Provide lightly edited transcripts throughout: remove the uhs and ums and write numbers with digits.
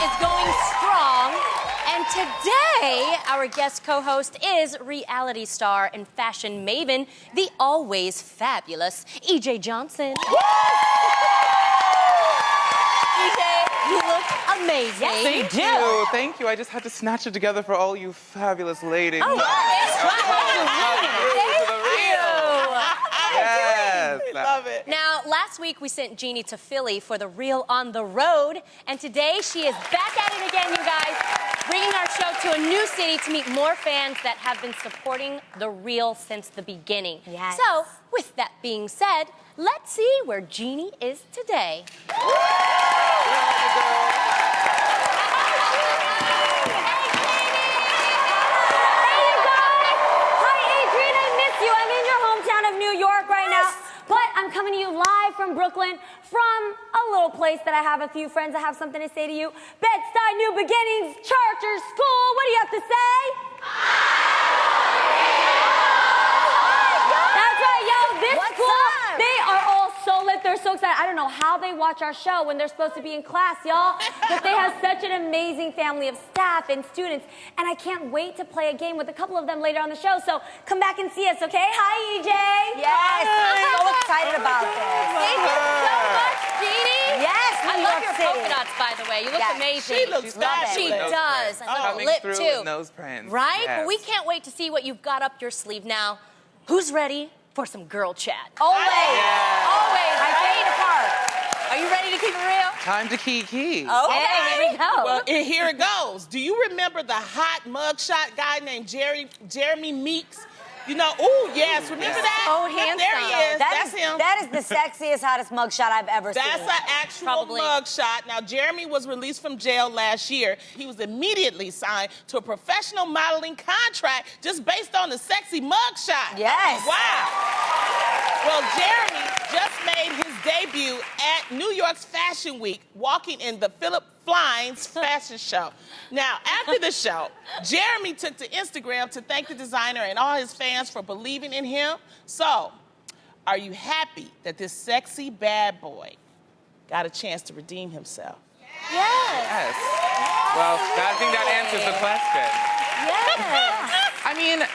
is going strong. And today, our guest co-host is reality star and fashion maven, the always fabulous EJ Johnson. EJ, you look amazing. Yes, Thank you. Thank you. I just had to snatch it together for all you fabulous ladies. Oh, Yes. We love it. Now, last week we sent Jeannie to Philly for the Real on the Road, and today she is back at it again, you guys, bringing our show to a new city to meet more fans that have been supporting the Real since the beginning. Yes. So, with that being said, let's see where Jeannie is today. I'm coming to you live from Brooklyn, from a little place that I have a few friends that have something to say to you. Bed-Stuy New Beginnings Charter School. What do you have to say? That's right, yo. This school, they are all so lit. They're so excited. I don't know how they watch our show when they're supposed to be in class, y'all. But they have such an amazing family of staff and students. And I can't wait to play a game with a couple of them later on the show. So come back and see us, okay? Hi, EJ. Yes, I'm so excited about this. Thank you so much, Jeannie. Yes, I New love York your City. polka dots, by the way. You look amazing. She looks fabulous. She does. A little Coming lip, through too. with nose prints. Right? Yes. But we can't wait to see what you've got up your sleeve now. Who's ready for some girl chat? Always. Yeah. Always. My favorite part. Are you ready to keep it real? Time to kiki. Okay, here we go. Well, and here it goes. Do you remember the hot mugshot guy named Jeremy Meeks? You know, ooh, yes, remember that? Oh, handsome. There he is. That's him. That is the sexiest, hottest mugshot I've ever seen. That's an actual Probably. mugshot. Now, Jeremy was released from jail last year. He was immediately signed to a professional modeling contract just based on the sexy mugshot. Yes. Wow. Well, Jeremy just made his debut at New York's Fashion Week, walking in the Philip Flyn's fashion show. Now, after the show, Jeremy took to Instagram to thank the designer and all his fans for believing in him. So, are you happy that this sexy bad boy got a chance to redeem himself? Yes. Well, I think that answers the question. I mean,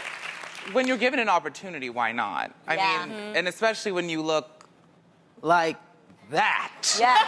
when you're given an opportunity, why not? I mean, and especially when you look like that. Yes.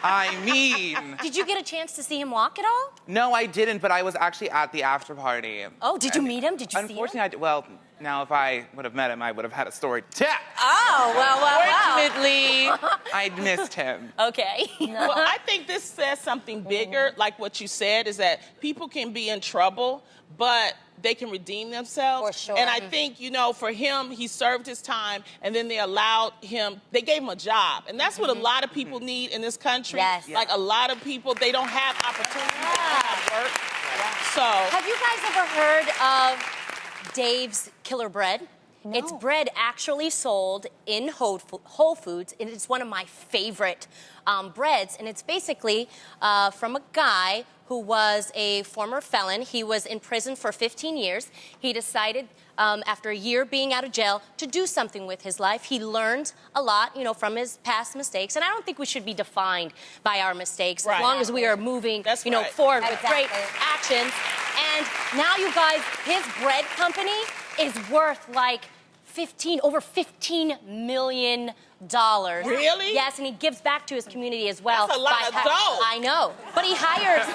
I mean. Did you get a chance to see him walk at all? No, I didn't, but I was actually at the after party. Oh, did you meet him? Did you see him? Unfortunately, well, now if I would have met him, I would have had a story to tell. Oh, well. Ultimately, I missed him. Okay. Well, I think this says something bigger, like what you said, is that people can be in trouble, but they can redeem themselves. For sure. And I think, you know, for him, he served his time, and then they gave him a job. And that's what a lot of people need in this country. Yes. Like, a lot of people, they don't have opportunities, they don't have work. So, Have you guys ever heard of Dave's Killer Bread? No. It's bread actually sold in Whole Foods, and it's one of my favorite breads. And it's basically from a guy who was a former felon. He was in prison for 15 years. He decided, after a year being out of jail, to do something with his life. He learned a lot, you know, from his past mistakes. And I don't think we should be defined by our mistakes as long as we are moving, forward with great actions. And now, you guys, his bread company is worth like over $15 million. Really? Yes, and he gives back to his community as well. That's a lot of dough. I know. But he hires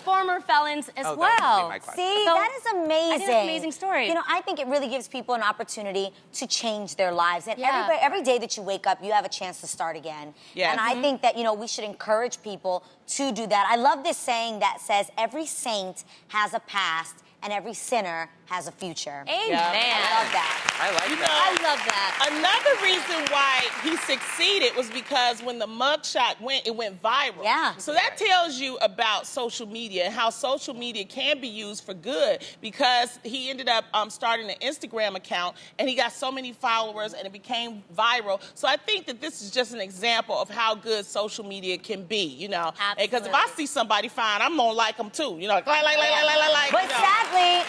former felons as That was well. gonna be my question. See, So, that is amazing. I think it's an amazing story. You know, I think it really gives people an opportunity to change their lives. And Yeah. every day that you wake up, you have a chance to start again. Yes. And I think that, you know, we should encourage people to do that. I love this saying that says, every saint has a past and every sinner has a future. Amen. I love that. I like you that. I love that. Another reason why he succeeded was because when the mugshot went, it went viral. Yeah. So that tells you about social media and how social media can be used for good, because he ended up starting an Instagram account and he got so many followers and it became viral. So I think that this is just an example of how good social media can be, you know. Because if I see somebody fine, I'm gonna like them too, you know, like. But you know. sadly,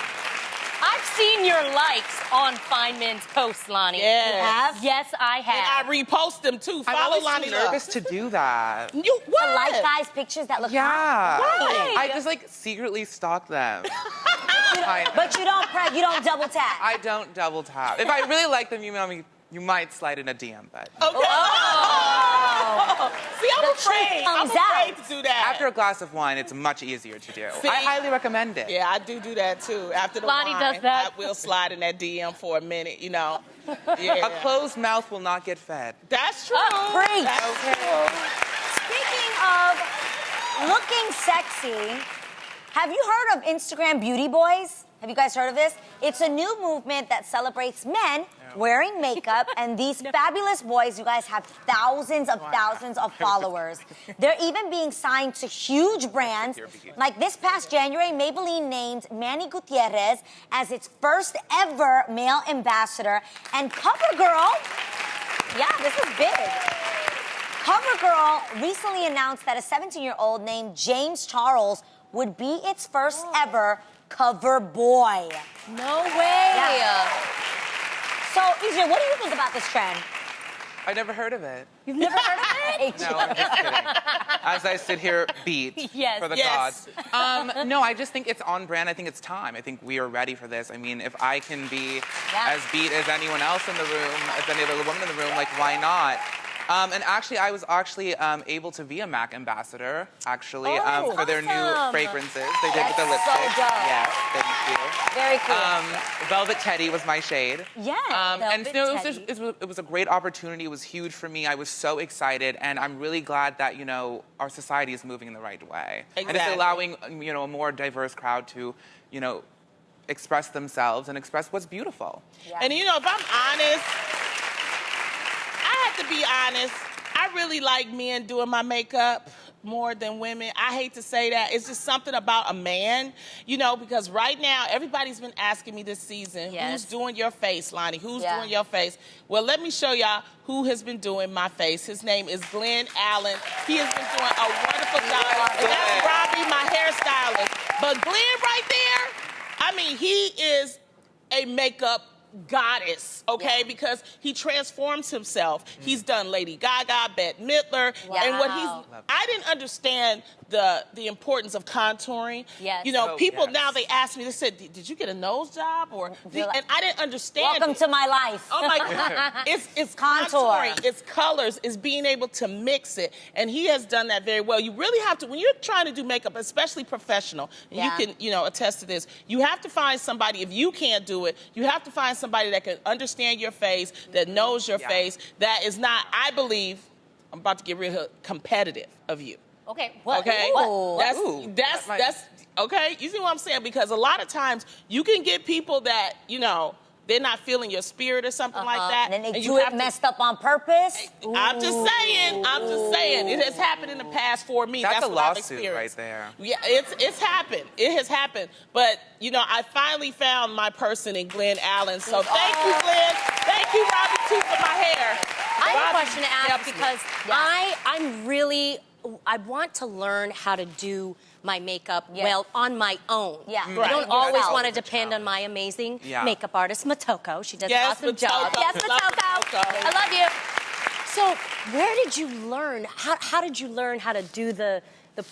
I've seen your likes on Fine Men's posts, Lonnie. Yeah. You have? Yes, I And have. I repost them too. I'm Follow always Lonnie too Love. nervous to do that. You what? To like guys' pictures that look Yeah. Why? I just like secretly stalk them. But you don't double tap. I don't double tap. If I really like them, you might slide in a DM, but Okay. See, I'm The afraid. truth I'm comes afraid out. to do that. after a glass of wine, it's much easier to do. See? I highly recommend it. Yeah, I do that too. After the Lonnie wine, does that. I will slide in that DM for a minute, you know. Yeah. A closed mouth will not get fed. That's true. Preach. That's Okay. Speaking of looking sexy, have you heard of Instagram beauty boys? Have you guys heard of this? It's a new movement that celebrates men wearing makeup, and these fabulous boys, you guys, have thousands of followers. They're even being signed to huge brands. Like this past January, Maybelline named Manny Gutierrez as its first ever male ambassador, and CoverGirl, yeah, this is big. CoverGirl recently announced that a 17-year-old named James Charles would be its first ever cover boy. No way. Yeah. So, EJ, what do you think about this trend? I never heard of it. You've never heard of it? No, I'm just kidding. As I sit here, beat Yes. for the Yes. gods. No, I just think it's on brand. I think it's time. I think we are ready for this. I mean, if I can be as beat as anyone else in the room, as any other woman in the room, like, why not? And actually, I was able to be a MAC ambassador, actually, for their new awesome. fragrances. They did with the That's so lipstick. dope. Yes, thank you. Very cool. Velvet Teddy was my shade. Yeah, And Velvet no, Teddy. it was a great opportunity. It was huge for me. I was so excited, and I'm really glad that our society is moving in the right way, and it's Exactly. allowing a more diverse crowd to express themselves and express what's beautiful. Yeah. And if I'm honest, I have to be honest. I really like men doing my makeup more than women. I hate to say that. It's just something about a man, because right now everybody's been asking me this season, Yes. who's doing your face, Lonnie? Who's Yeah. doing your face? Well, let me show y'all who has been doing my face. His name is Glen Allen. He has been doing a wonderful job. And that's Robbie, my hairstylist. But Glen right there, he is a makeup goddess, okay? Because he transforms himself. He's done Lady Gaga, Bette Midler, and Wow. I didn't understand the importance of contouring. Yes. People yes. now they ask me, they said, did you get a nose job? And I didn't understand. Welcome to my life. Oh my God. It's Contour. contouring, it's colors, it's being able to mix it. And he has done that very well. You really have to, when you're trying to do makeup, especially professional, and Yeah. you can, attest to this, you have to find somebody, if you can't do it, you have to find somebody that can understand your face, that knows your face, that is not, I believe, I'm about to get real competitive of you. Okay. What? Okay, Ooh. that's okay. You see what I'm saying? Because a lot of times you can get people that they're not feeling your spirit or something like that, And then they you do it have to- messed up on purpose. I'm just saying. It has happened in the past for me. That's a what I've lawsuit experienced. right there. Yeah, it's happened. It has happened. But I finally found my person in Glen Allen. So thank you, Glen. Thank you, Robbie, too, for my hair. I have a Robbie question to ask helps me. because I want to learn how to do my makeup on my own. Yeah. I Right. don't always Yourself. want to depend on my amazing Yeah. makeup artist, Matoko. She does an Yes, awesome job. Matoko. Yes, Love Matoko. Matoko. I love you. So where did you learn? How did you learn how to do the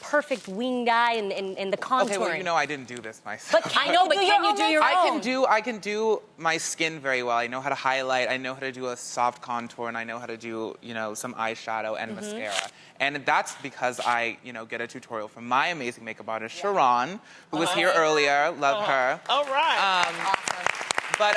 perfect winged eye and the contouring? Okay, well, I didn't do this myself. But I know, but can you do your own? I can do my skin very well. I know how to highlight. I know how to do a soft contour, and I know how to do some eyeshadow and mascara. And that's because I get a tutorial from my amazing makeup artist Sharon, who was here earlier. Love her. All right. But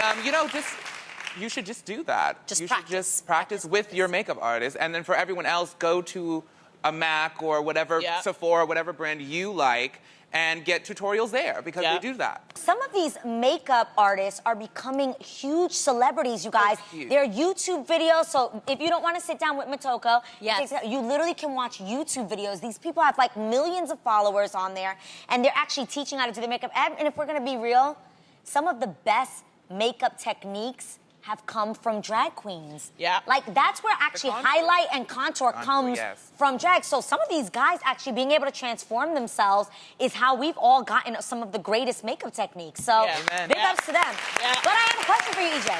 you should just do that. You should just practice with your makeup artist, and then for everyone else, go to a MAC or whatever, Sephora, whatever brand you like, and get tutorials there because they do that. Some of these makeup artists are becoming huge celebrities, you guys. huge. Their YouTube videos, so if you don't want to sit down with Matoko, Yes. you literally can watch YouTube videos. These people have like millions of followers on there, and they're actually teaching how to do their makeup. And if we're going to be real, some of the best makeup techniques have come from drag queens. Yeah. Like, that's where actually contour. highlight and contour comes yes. from drag. So some of these guys actually being able to transform themselves is how we've all gotten some of the greatest makeup techniques. So Yeah. Amen. big Yeah. ups to them. Yeah. But I have a question for you, EJ.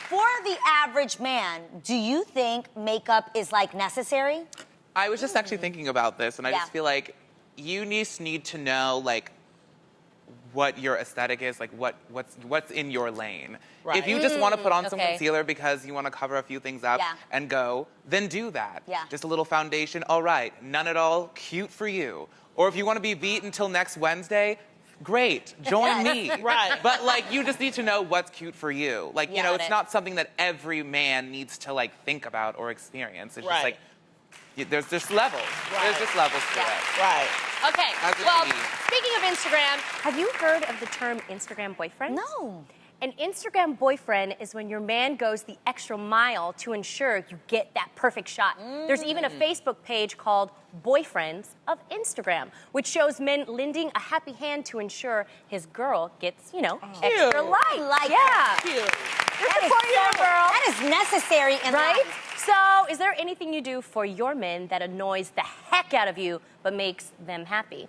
For the average man, do you think makeup is like necessary? I was just actually thinking about this, and I Yeah. just feel like you just need to know, like, what your aesthetic is, like what's in your lane. Right. If you just want to put on some okay. concealer because you want to cover a few things up Yeah. and go, then do that. Yeah. Just a little foundation, all right. None at all, cute for you. Or if you want to be beat until next Wednesday, great, join me. Right. But like, you just need to know what's cute for you. Like, you know, Got it's it. not something that every man needs to like think about or experience. It's Right. just like, there's just levels. There's just levels to Yeah. it. Right. Okay, As it well, be. speaking of Instagram, have you heard of the term Instagram boyfriend? No. An Instagram boyfriend is when your man goes the extra mile to ensure you get that perfect shot. There's even a Facebook page called Boyfriends of Instagram, which shows men lending a happy hand to ensure his girl gets, you know, extra Cute. light. Like yeah. Cute. That is, for you, girl. that is necessary in Right? life. So, is there anything you do for your men that annoys the heck out of you but makes them happy?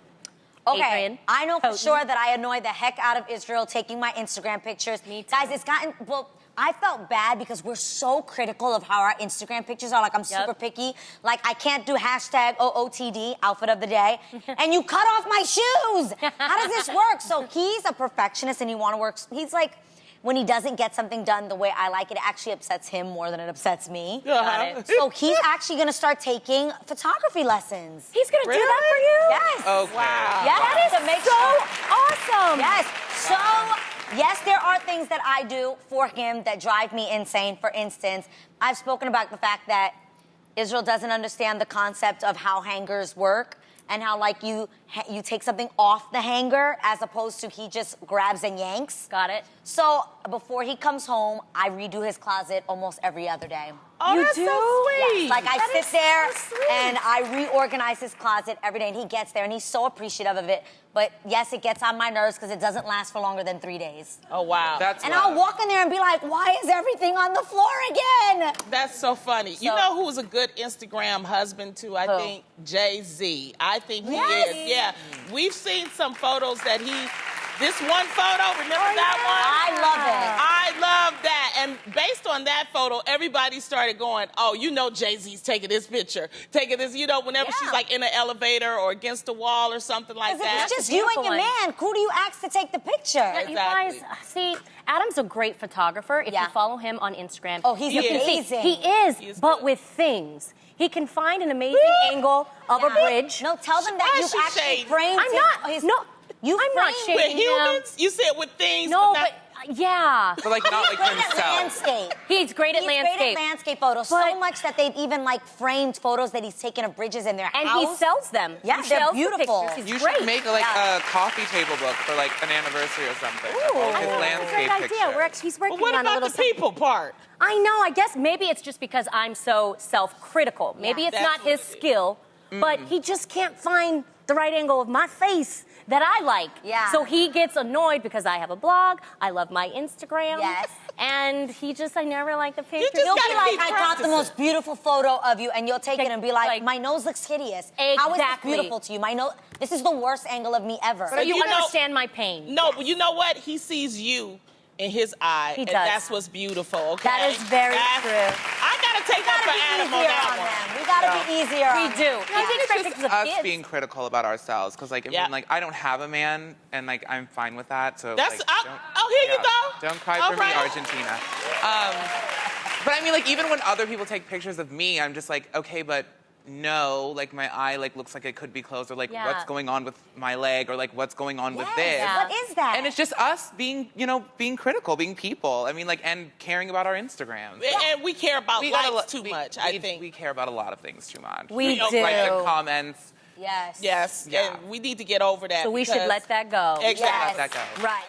Okay, Adrian, I know for Houghton. sure that I annoy the heck out of Israel taking my Instagram pictures. Me too. Guys, it's gotten, well, I felt bad because we're so critical of how our Instagram pictures are. Like, I'm super picky. Like, I can't do hashtag OOTD, outfit of the day. And you cut off my shoes. How does this work? So he's a perfectionist and he want to work. He's like, when he doesn't get something done the way I like it, it actually upsets him more than it upsets me. Got it. So he's actually going to start taking photography lessons. He's gonna do that for you? Yes. Okay. Wow. Yes. That is To make so sure- awesome. Yes. So, yes, there are things that I do for him that drive me insane. For instance, I've spoken about the fact that Israel doesn't understand the concept of how hangers work and how, like, you take something off the hanger as opposed to he just grabs and yanks. Got it. So, before he comes home, I redo his closet almost every other day. Oh, You that's do? so sweet. Yes, like I That sit is there so sweet. and I reorganize his closet every day, and he gets there and he's so appreciative of it. But yes, it gets on my nerves because it doesn't last for longer than 3 days. Oh, wow. That's And love. I'll walk in there and be like, "Why is everything on the floor again?" That's so funny. You So- know who's a good Instagram husband too? I Who? think Jay-Z. I think he Yes. is. Yeah. We've seen some photos that this one photo, remember that one? I love it. I love that. And based on that photo, everybody started going, oh, you know Jay-Z's taking this picture. Taking this, you know, whenever Yeah. she's like in an elevator or against a wall or something like Because if that. it's just you and beautiful your one. man, who do you ask to take the picture? You guys, Exactly. see, Adam's a great photographer. If Yeah. you follow him on Instagram, Oh, he's you can see amazing. he is, He is but good. with things. He can find an amazing angle of a Yeah. bridge. No, tell them that Why you've is she actually shading? framed I'm him. not. No, You I'm not framed With shading him. humans? You said with things. No, not- but yeah, But like not like Great at himself. landscape. he's great at He's landscape. great at landscape photos, so But- much that they've even like framed photos that he's taken of bridges in their And house. he sells them. Yeah, He they're sells the beautiful. pictures. He's You great. should make like Yeah. a coffee table book for like an anniversary or something. Ooh, All his that's a landscape great idea. pictures. He's But working what on a about little the people part? I know. I guess maybe it's just because I'm so self-critical. Maybe Yeah. it's That's not his what it is. skill, but he just can't find the right angle of my face that I like. Yeah. So he gets annoyed because I have a blog. I love my Instagram. Yes. And I never like the pictures. just You'll be gotta like, keep I got the practicing. most beautiful photo of you, and you'll take it and be like, Like- my nose looks hideous. How is this Exactly. beautiful to you? My nose, this is the worst angle of me ever. So you you know- understand my pain. No, but you know what? He sees you in his eye, He and does. that's what's beautiful. Okay, That is very true. I gotta take We up gotta for be Adam easier on that on one. them. We gotta be easier We on do. them. He takes It's great just pictures of us kids. being critical about ourselves, because like I Yeah. mean, like I don't have a man, and like I'm fine with that. So That's- like, oh, don't- oh, here you go. Don't cry All for right. me, Argentina. But I mean, like even when other people take pictures of me, I'm just like, okay, but no, like my eye like looks like it could be closed, or like Yeah. what's going on with my leg, or like what's going on with Yes, this. Yeah. What is that? And it's just us being, being critical, being people. I mean, like, and caring about our Instagrams. And we care about We gotta likes lo- too we- much. we- I think. we care about a lot of things too much. We don't do. Like the comments. Yes. Yes, Yeah. and we need to get over that. So we should because- let that go. Exactly. Yes. Let that go. Right.